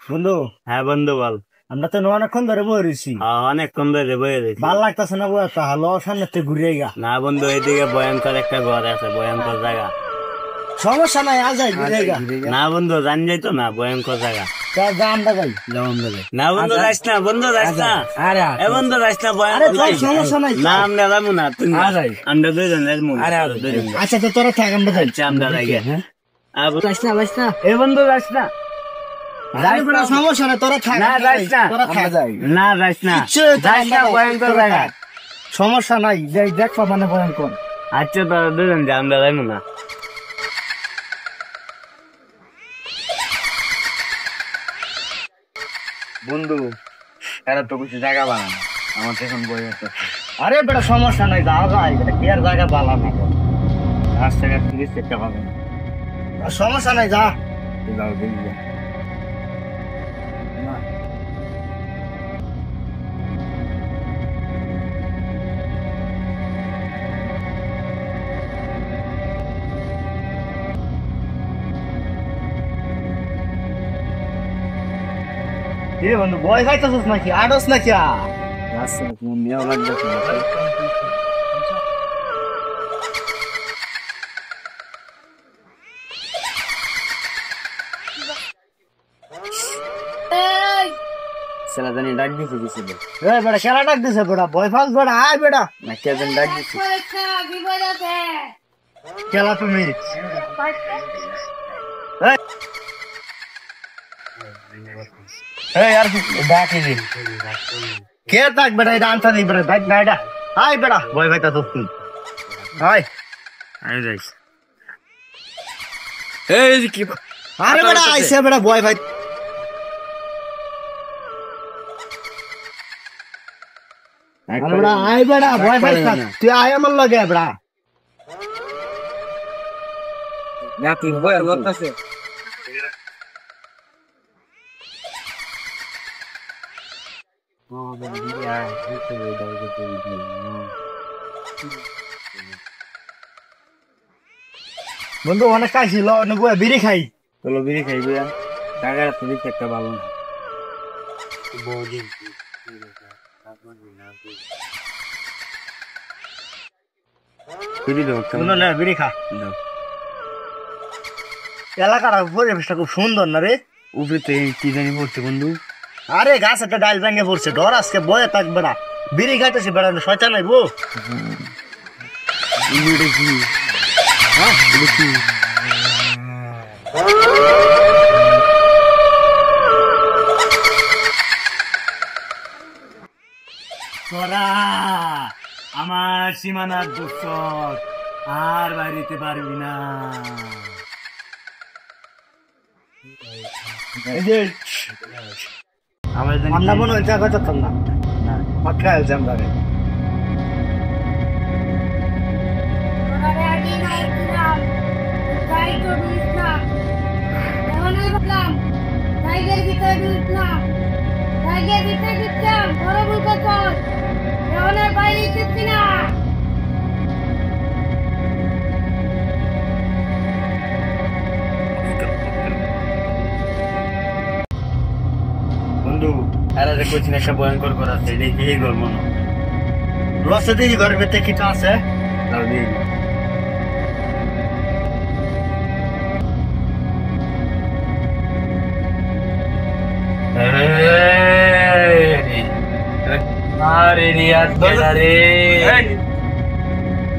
বন্ধু, হ্যাঁ বন্ধু বল। আমরা তো অনেকক্ষণ ধরে বয়ে রয়েছি। অনেকক্ষণ ধরে বয়ে রয়েছি। ভাল লাগতেছে না বয়ে, তাহলে সামনে থেকে ঘুরে গা। না বন্ধু, এদিকে ভয়ঙ্কর একটা ঘর আছে, ভয়ঙ্কর জায়গা। সমস্যা নাই, আজ যাই ঘুরে গা। না বন্ধু, জান যাই তো না, ভয়ঙ্কর জায়গা। আমরা যাই। না বন্ধু যাইস না, বন্ধু যাইস না। আরে এ বন্ধু যাইস না, আরে ভয়ঙ্কর তোর জায়গা। সমস্যা নাই। না আমরা যাবো না, তুই আমরা দুইজন যাবো না। দুইজন যাবো। আচ্ছা, তো তোরা থাক, আমরা যাই। আচ্ছা, আমরা যাই গে। যাইস না, যাইস না। এ বন্ধু যাইস না। আরে বেটা, সমস্যা নাই, তোরা থাক। না যাইস না, তোরা থাক। না যাইস না, কিচ্ছু যাইস না, ভয়ঙ্কর জায়গা। সমস্যা নাই, যাই দেখবা মানে ভয়ঙ্কর। আচ্ছা তোরা দুজন যা, আমরা যাবো না। বন্ধু, এরা তো কিছু জায়গা বানানো, আমার তো এখন বই আছে। আরে বেটা, সমস্যা নাই, যাওয়া যায়। এটা কি আর জায়গা বালা না? রাস্তাঘাট থেকে চেষ্টা পাবেন। সমস্যা নাই, যা। যাও দেখি যা। এ বন্ধু, ভয় খাইতেছিস নাকি? আড়স নাকি? রাস্তা মন নিয়েও লাগবে না। সেলা জানি ডাক দিছে কিছু বল। এ বেটা, খেলা ডাক দিছে বেটা, ভয় ফাল বেটা, আয় বেটা। না কে জানি ডাক দিছে। খেলা তুমি। এই আর ডাকি দিন। কে থাক বেটা, এটা আনতে দিই বেটা, দেখ না এটা। আয় বেটা, ভয় খাইতা তো তুই। আয়। আমি যাইস। এই কি আরে বেটা, আইসে বেটা, ভয় ভাই। আরে বেটা, আয় বেটা, ভয় পাইস না। তুই আয় আমার লগে বেটা। না তুই বয়ার করতেছে। বন্ধু, অনেক খাইছিল, অনেক বিড়ি খাই। চলো বিড়ি খাইবে। টাকা তুমি একটা ভালো না। বন্ধু নে, বিড়ি খা। এলাকার পরিবেশটা খুব সুন্দর না রে? উপরে তো কি জানি পড়ছে বন্ধু। আরে গাছ একটা ডাইল ভেঙে পড়ছে, ডর আজকে বয়ে থাক বেড়া। বিড়ি খাইতেছি বেড়া, শয়তান নাই বউ। এটা কি? হ্যাঁ এটা কি? তোরা আমার সীমানার দুঃসর আর বাড়িতে পারবি না। আমরা মনে হচ্ছে কথা না, পাক্কা আছে আমরা। বন্ধু এরা যে কোচিং একটা ভয়ঙ্কর করাচ্ছে, দেখি এই ঘর মনে রসে দেখি ঘরের ভেতরে কিছু আছে।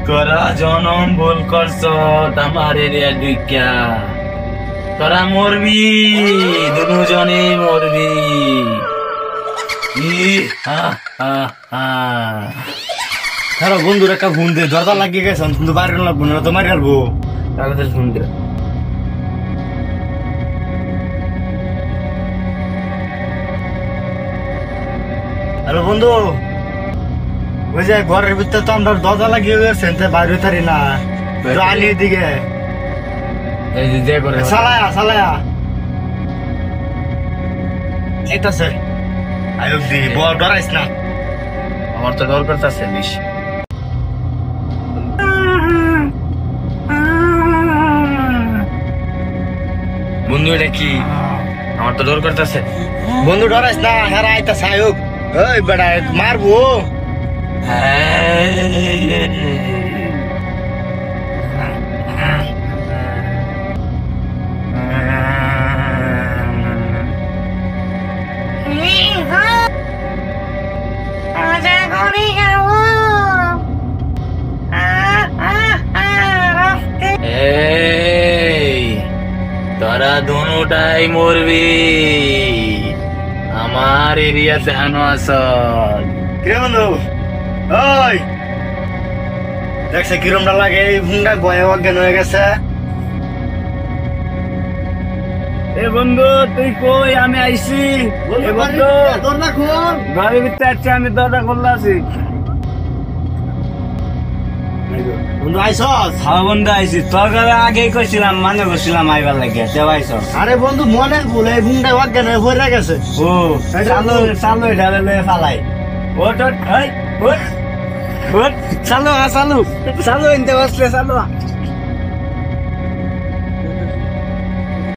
তোরা জনম ভুল করছ, আমার এরিয়া ঢুকিয়া তোরা মরবি, দুজনে মরবি। খারো বন্ধুর একটা ফোন দে, দরকার লাগিয়ে গেছে, কিন্তু বাইরে লাগবো না তো মারি ফেলবো। তাহলে শুনতে হ্যালো বন্ধু, ওই যে ঘরের ভিতরে তো আমরা দরজা লাগিয়ে গেছে, বাইরে থারি না, আলি দিকে চালায়া চালায়া এইটাছে। আয়ুব দি ডরাইস না, আমার তো ডর করতেছে বেশি। বন্ধু এটা কি? আমার আমার তো ডর করতেছে। বন্ধু ডরাইস না, হ্যাঁ আইতা সায়ক ওই বেটা মারবো। এই তোরা দুটাই মরবি, আমার এরিয়াতে হানো আসল। কে বন্ধু ওই দেখছে কিরমটা লাগে, এই ভুঙ্গা বয়ে অজ্ঞান হয়ে গেছে। এ বন্ধু তুই কই? আমি আইছি। এ বন্ধু দরজা খোল। ঘরের ভিতরে আসছি, আমি দরজা খোলা আছি। বন্ধু আইসস? হ্যাঁ বন্ধু আইছি, তোর ঘরে আগেই কইছিলাম, মানে করছিলাম আইবার লাগিয়া, তেও আইসস। আরে বন্ধু মনের ভুল, এই ভুঙ্গা অজ্ঞান হয়ে পড়ে গেছে। ও চালো চালো, এটা লয়ে ফালাই। ওট ওট, এই ওট ওট, চালো চালো চালো, ইনতে বসলে চালো।